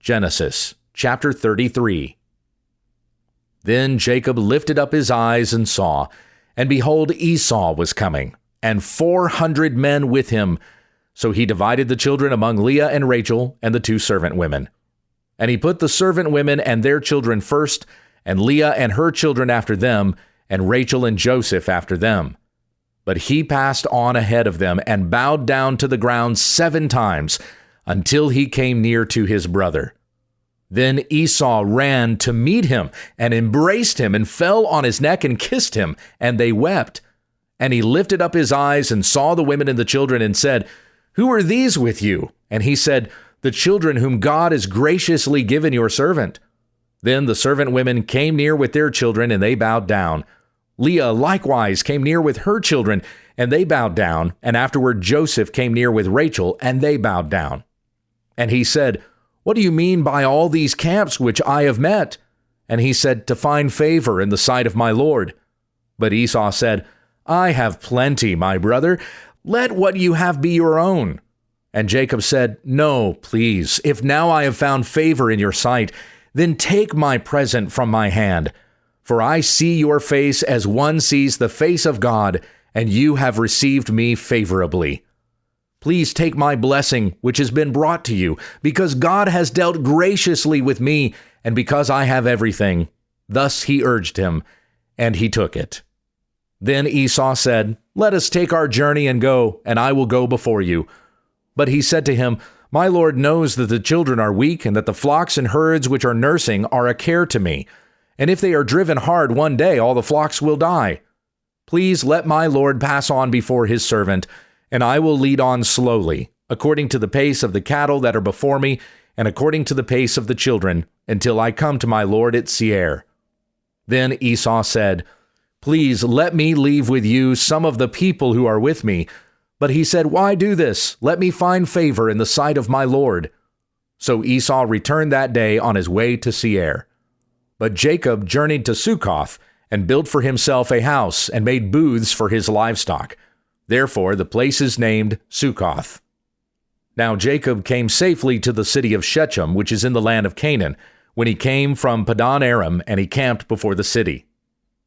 Genesis chapter 33. Then Jacob lifted up his eyes and saw, and behold, Esau was coming, and 400 men with him. So he divided the children among Leah and Rachel and the 2 servant women. And he put the servant women and their children first, and Leah and her children after them, and Rachel and Joseph after them. But he passed on ahead of them and bowed down to the ground 7 times, until he came near to his brother. Then Esau ran to meet him and embraced him and fell on his neck and kissed him, and they wept. And he lifted up his eyes and saw the women and the children and said, "Who are these with you?" And he said, "The children whom God has graciously given your servant." Then the servant women came near with their children, and they bowed down. Leah likewise came near with her children, and they bowed down. And afterward Joseph came near with Rachel, and they bowed down. And he said, "What do you mean by all these camps which I have met?" And he said, "To find favor in the sight of my Lord." But Esau said, "I have plenty, my brother. Let what you have be your own." And Jacob said, "No, please, if now I have found favor in your sight, then take my present from my hand. For I see your face as one sees the face of God, and you have received me favorably. Please take my blessing, which has been brought to you, because God has dealt graciously with me, and because I have everything." Thus he urged him, and he took it. Then Esau said, "Let us take our journey and go, and I will go before you." But he said to him, "My Lord knows that the children are weak, and that the flocks and herds which are nursing are a care to me. And if they are driven hard one day, all the flocks will die. Please let my Lord pass on before his servant, and I will lead on slowly, according to the pace of the cattle that are before me, and according to the pace of the children, until I come to my Lord at Seir." Then Esau said, "Please let me leave with you some of the people who are with me." But he said, "Why do this? Let me find favor in the sight of my Lord." So Esau returned that day on his way to Seir. But Jacob journeyed to Succoth, and built for himself a house, and made booths for his livestock. Therefore the place is named Succoth. Now Jacob came safely to the city of Shechem, which is in the land of Canaan, when he came from Padan Aram, and he camped before the city.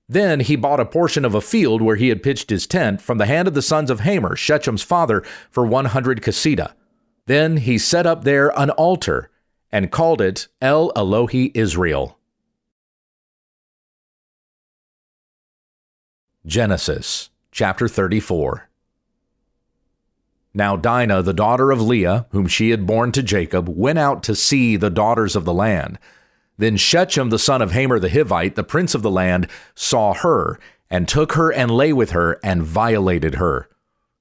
Then he bought a portion of a field where he had pitched his tent from the hand of the sons of Hamor, Shechem's father, for 100 kesida. Then he set up there an altar, and called it El Elohi Israel. Genesis chapter 34. Now Dinah, the daughter of Leah, whom she had borne to Jacob, went out to see the daughters of the land. Then Shechem, the son of Hamor the Hivite, the prince of the land, saw her, and took her and lay with her, and violated her.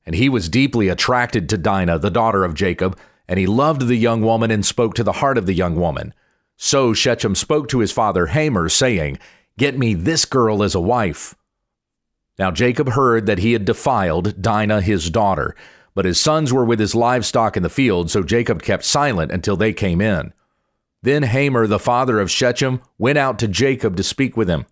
And he was deeply attracted to Dinah, the daughter of Jacob, and he loved the young woman and spoke to the heart of the young woman. So Shechem spoke to his father Hamor, saying, "Get me this girl as a wife." Now Jacob heard that he had defiled Dinah his daughter, but his sons were with his livestock in the field, so Jacob kept silent until they came in. Then Hamor, the father of Shechem, went out to Jacob to speak with him.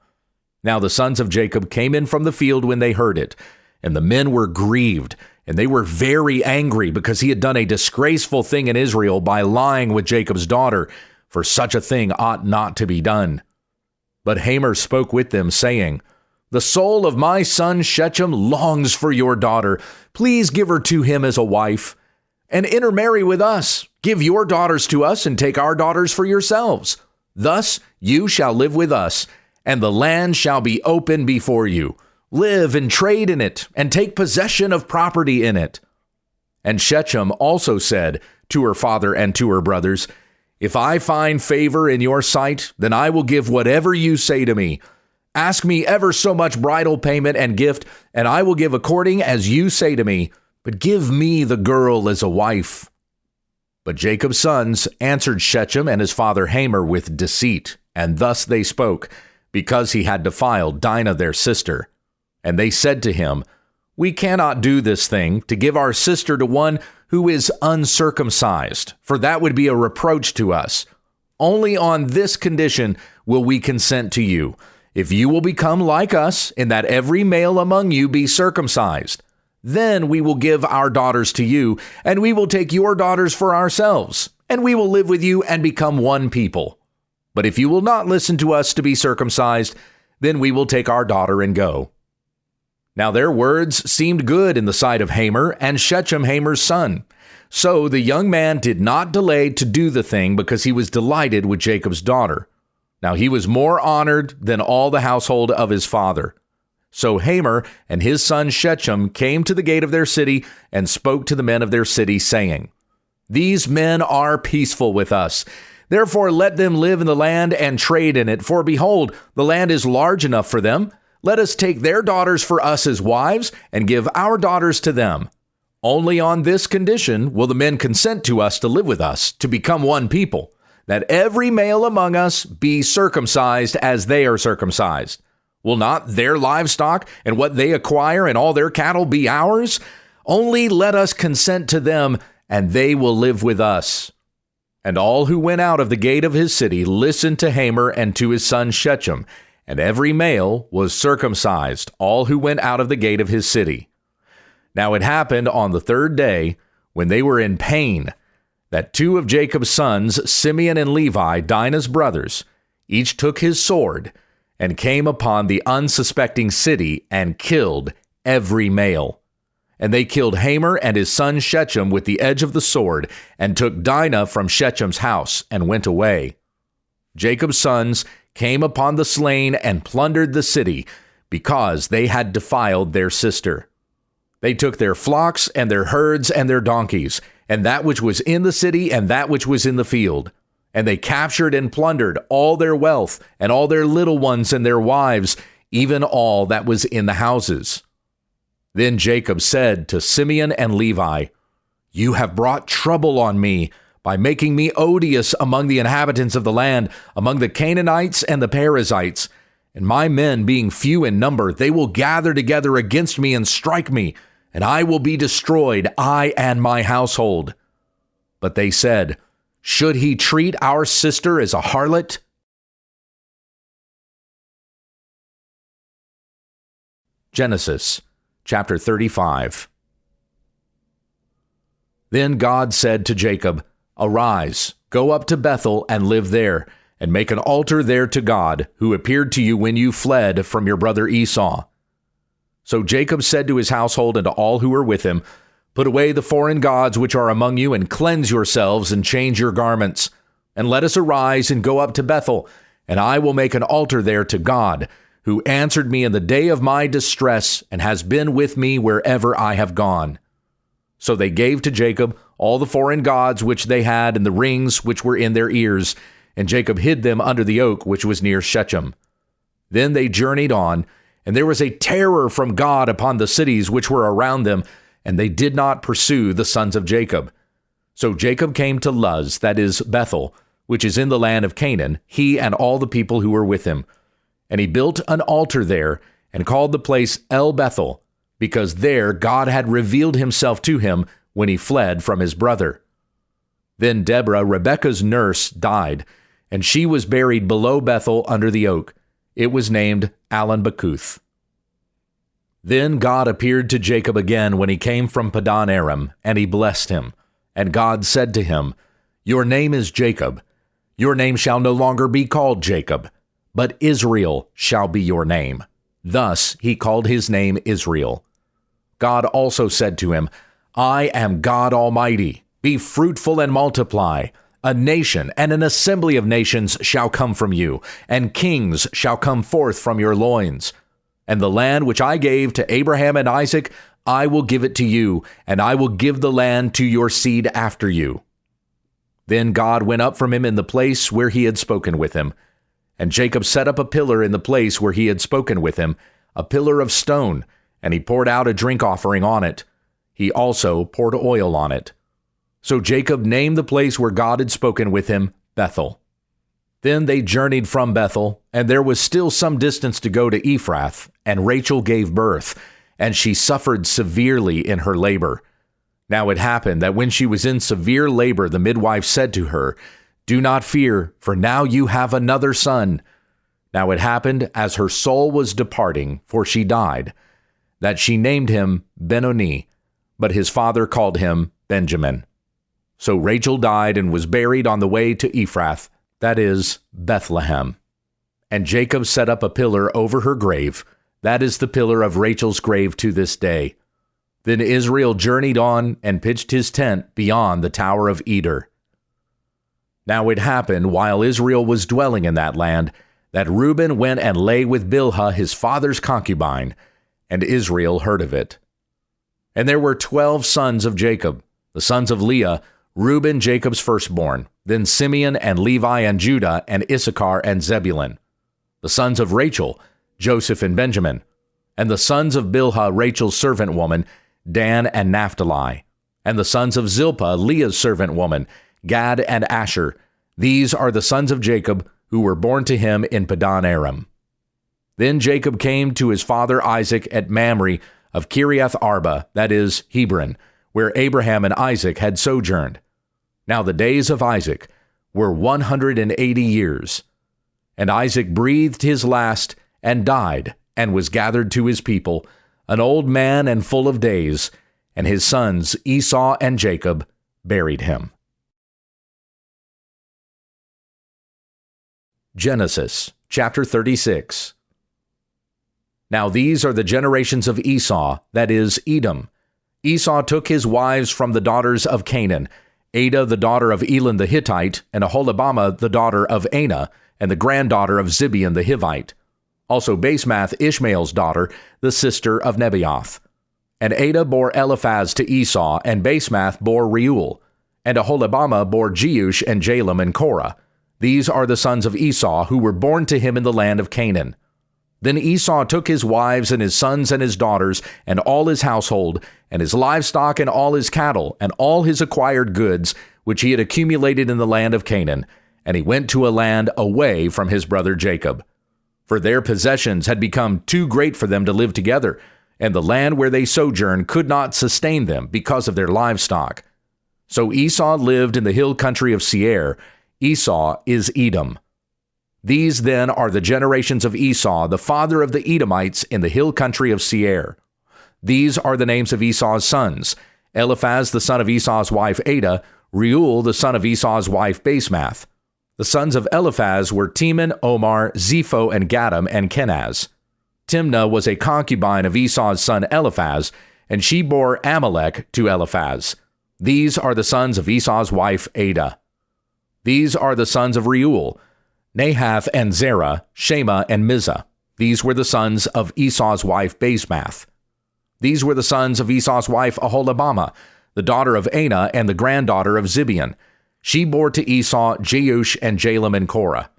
Now the sons of Jacob came in from the field when they heard it, and the men were grieved, and they were very angry because he had done a disgraceful thing in Israel by lying with Jacob's daughter, for such a thing ought not to be done. But Hamor spoke with them, saying, "The soul of my son Shechem longs for your daughter. Please give her to him as a wife, and intermarry with us. Give your daughters to us, and take our daughters for yourselves. Thus you shall live with us, and the land shall be open before you. Live and trade in it, and take possession of property in it." And Shechem also said to her father and to her brothers, "If I find favor in your sight, then I will give whatever you say to me. Ask me ever so much bridal payment and gift, and I will give according as you say to me. But give me the girl as a wife." But Jacob's sons answered Shechem and his father Hamor with deceit, and thus they spoke, because he had defiled Dinah their sister. And they said to him, "We cannot do this thing, to give our sister to one who is uncircumcised, for that would be a reproach to us. Only on this condition will we consent to you, if you will become like us, in that every male among you be circumcised. Then we will give our daughters to you, and we will take your daughters for ourselves, and we will live with you and become one people. But if you will not listen to us to be circumcised, then we will take our daughter and go." Now their words seemed good in the sight of Hamor and Shechem, Hamor's son. So the young man did not delay to do the thing because he was delighted with Jacob's daughter. Now he was more honored than all the household of his father. So Hamor and his son Shechem came to the gate of their city and spoke to the men of their city, saying, "These men are peaceful with us. Therefore let them live in the land and trade in it. For behold, the land is large enough for them. Let us take their daughters for us as wives and give our daughters to them. Only on this condition will the men consent to us to live with us, to become one people, that every male among us be circumcised as they are circumcised. Will not their livestock and what they acquire and all their cattle be ours? Only let us consent to them, and they will live with us." And all who went out of the gate of his city listened to Hamor and to his son Shechem, and every male was circumcised, all who went out of the gate of his city. Now it happened on the third day, when they were in pain, that two of Jacob's sons, Simeon and Levi, Dinah's brothers, each took his sword and came upon the unsuspecting city and killed every male. And they killed Hamor and his son Shechem with the edge of the sword, and took Dinah from Shechem's house and went away. Jacob's sons came upon the slain and plundered the city, because they had defiled their sister. They took their flocks and their herds and their donkeys, and that which was in the city and that which was in the field. And they captured and plundered all their wealth and all their little ones and their wives, even all that was in the houses. Then Jacob said to Simeon and Levi, "You have brought trouble on me by making me odious among the inhabitants of the land, among the Canaanites and the Perizzites. And my men being few in number, they will gather together against me and strike me, and I will be destroyed, I and my household." But they said, "Should he treat our sister as a harlot?" Genesis chapter 35. Then God said to Jacob, "Arise, go up to Bethel and live there, and make an altar there to God, who appeared to you when you fled from your brother Esau." So Jacob said to his household and to all who were with him, "Put away the foreign gods which are among you, and cleanse yourselves and change your garments. And let us arise and go up to Bethel, and I will make an altar there to God, who answered me in the day of my distress and has been with me wherever I have gone." So they gave to Jacob all the foreign gods which they had and the rings which were in their ears, and Jacob hid them under the oak which was near Shechem. Then they journeyed on, and there was a terror from God upon the cities which were around them, and they did not pursue the sons of Jacob. So Jacob came to Luz, that is Bethel, which is in the land of Canaan, he and all the people who were with him. And he built an altar there and called the place El Bethel, because there God had revealed himself to him when he fled from his brother. Then Deborah, Rebekah's nurse, died, and she was buried below Bethel under the oak. It was named Allon-Bacuth. Then God appeared to Jacob again when he came from Padan Aram, and he blessed him. And God said to him, "Your name is Jacob. Your name shall no longer be called Jacob, but Israel shall be your name." Thus he called his name Israel. God also said to him, "I am God Almighty. Be fruitful and multiply. A nation and an assembly of nations shall come from you, and kings shall come forth from your loins. And the land which I gave to Abraham and Isaac, I will give it to you, and I will give the land to your seed after you." Then God went up from him in the place where he had spoken with him. And Jacob set up a pillar in the place where he had spoken with him, a pillar of stone, and he poured out a drink offering on it. He also poured oil on it. So Jacob named the place where God had spoken with him Bethel. Then they journeyed from Bethel, and there was still some distance to go to Ephrath, and Rachel gave birth, and she suffered severely in her labor. Now it happened that when she was in severe labor, the midwife said to her, "Do not fear, for now you have another son." Now it happened as her soul was departing, for she died, that she named him Benoni, but his father called him Benjamin. So Rachel died and was buried on the way to Ephrath, that is, Bethlehem. And Jacob set up a pillar over her grave. That is the pillar of Rachel's grave to this day. Then Israel journeyed on and pitched his tent beyond the Tower of Eder. Now it happened, while Israel was dwelling in that land, that Reuben went and lay with Bilhah his father's concubine, and Israel heard of it. And there were 12 sons of Jacob, the sons of Leah, Reuben Jacob's firstborn, then Simeon and Levi and Judah and Issachar and Zebulun. The sons of Rachel, Joseph and Benjamin. And the sons of Bilhah, Rachel's servant woman, Dan and Naphtali. And the sons of Zilpah, Leah's servant woman, Gad and Asher. These are the sons of Jacob, who were born to him in Padan Aram. Then Jacob came to his father Isaac at Mamre of Kiriath Arba, that is, Hebron, where Abraham and Isaac had sojourned. Now the days of Isaac were 180 years. And Isaac breathed his last and died, and was gathered to his people, an old man and full of days, and his sons Esau and Jacob buried him. Genesis chapter 36. Now these are the generations of Esau, that is, Edom. Esau took his wives from the daughters of Canaan, Adah the daughter of Elon the Hittite, and Aholibamah the daughter of Anah, and the granddaughter of Zibeon the Hivite. Also Basemath, Ishmael's daughter, the sister of Nebaioth. And Adah bore Eliphaz to Esau, and Basemath bore Reuel. And Aholibamah bore Jeush and Jalem and Korah. These are the sons of Esau, who were born to him in the land of Canaan. Then Esau took his wives and his sons and his daughters, and all his household, and his livestock and all his cattle, and all his acquired goods, which he had accumulated in the land of Canaan, and he went to a land away from his brother Jacob. For their possessions had become too great for them to live together, and the land where they sojourned could not sustain them because of their livestock. So Esau lived in the hill country of Seir. Esau is Edom. These then are the generations of Esau, the father of the Edomites in the hill country of Seir. These are the names of Esau's sons: Eliphaz the son of Esau's wife Adah, Reuel the son of Esau's wife Basemath. The sons of Eliphaz were Teman, Omar, Zepho, and Gatam, and Kenaz. Timnah was a concubine of Esau's son Eliphaz, and she bore Amalek to Eliphaz. These are the sons of Esau's wife Adah. These are the sons of Reuel: Nahath and Zerah, Shema and Mizah. These were the sons of Esau's wife Basemath. These were the sons of Esau's wife Aholibamah, the daughter of Anah and the granddaughter of Zibeon. She bore to Esau Jeush and Jalem and Korah.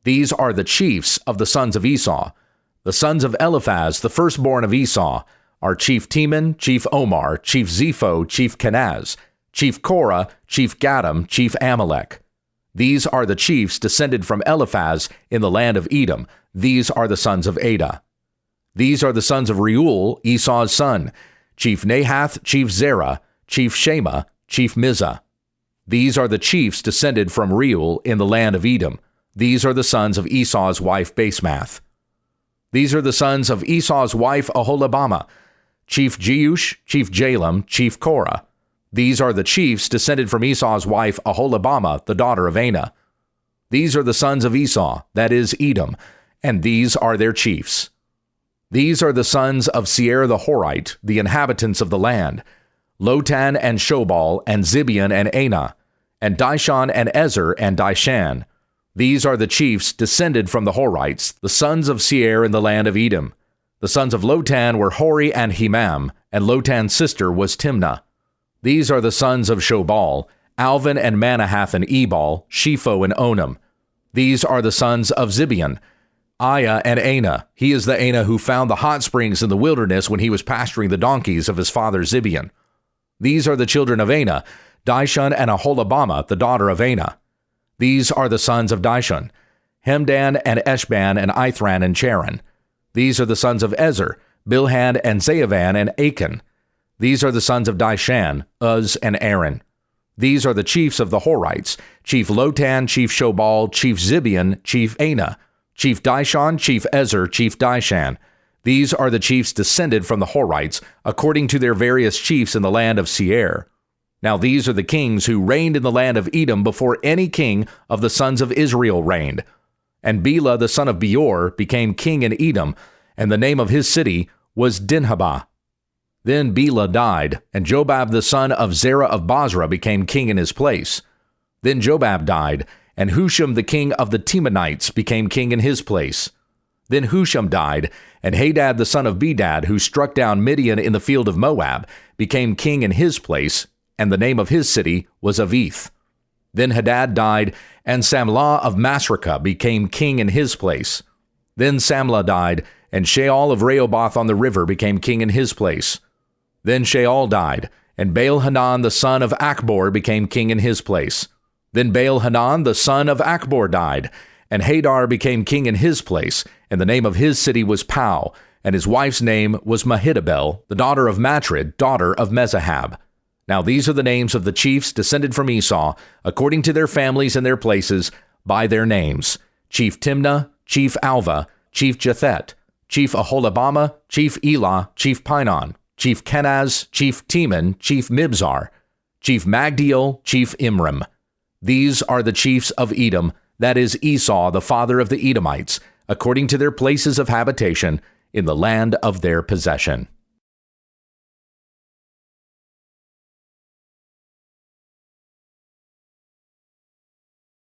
These are the chiefs of the sons of Esau. The sons of Eliphaz, the firstborn of Esau, are Chief Teman, Chief Omar, Chief Zepho, Chief Kenaz, Chief Korah, Chief Gatam, Chief Amalek. These are the chiefs descended from Eliphaz in the land of Edom. These are the sons of Adah. These are the sons of Reuel, Esau's son: Chief Nahath, Chief Zerah, Chief Shema, Chief Mizah. These are the chiefs descended from Reuel in the land of Edom. These are the sons of Esau's wife Basemath. These are the sons of Esau's wife Aholibamah: Chief Jeush, Chief Jalem, Chief Korah. These are the chiefs descended from Esau's wife Aholibamah, the daughter of Anah. These are the sons of Esau, that is, Edom, and these are their chiefs. These are the sons of Seir the Horite, the inhabitants of the land: Lotan and Shobal, and Zibeon and Anah, and Dishon and Ezer and Dishan. These are the chiefs descended from the Horites, the sons of Seir in the land of Edom. The sons of Lotan were Hori and Hemam, and Lotan's sister was Timnah. These are the sons of Shobal: Alvan and Manahath and Ebal, Shepho and Onam. These are the sons of Zibeon: Aiah and Anah. He is the Anah who found the hot springs in the wilderness when he was pasturing the donkeys of his father Zibeon. These are the children of Anah: Dishon and Aholibamah, the daughter of Anah. These are the sons of Dishon: Hemdan and Eshban and Ithran and Charan. These are the sons of Ezer: Bilhan and Zaavan and Achan. These are the sons of Dishan: Uz and Aaron. These are the chiefs of the Horites: Chief Lotan, Chief Shobal, Chief Zibeon, Chief Anah, Chief Dishon, Chief Ezer, Chief Dishan. These are the chiefs descended from the Horites, according to their various chiefs in the land of Seir. Now these are the kings who reigned in the land of Edom before any king of the sons of Israel reigned. And Bela the son of Beor became king in Edom, and the name of his city was Dinhabah. Then Bela died, and Jobab the son of Zerah of Bozrah became king in his place. Then Jobab died, and Husham the king of the Temanites became king in his place. Then Husham died, and Hadad the son of Bedad, who struck down Midian in the field of Moab, became king in his place, and the name of his city was Avith. Then Hadad died, and Samlah of Masrekah became king in his place. Then Samlah died, and Shaul of Rehoboth on the river became king in his place. Then Shaul died, and Baal-Hanan the son of Achbor became king in his place. Then Baal-Hanan the son of Achbor died, and Hadar became king in his place, and the name of his city was Pau, and his wife's name was Mehetabel, the daughter of Matred, daughter of Mezahab. Now these are the names of the chiefs descended from Esau, according to their families and their places, by their names: Chief Timnah, Chief Alva, Chief Jethet, Chief Aholibamah, Chief Elah, Chief Pinon, Chief Kenaz, Chief Teman, Chief Mibzar, Chief Magdiel, Chief Imram. These are the chiefs of Edom, that is Esau, the father of the Edomites, according to their places of habitation in the land of their possession.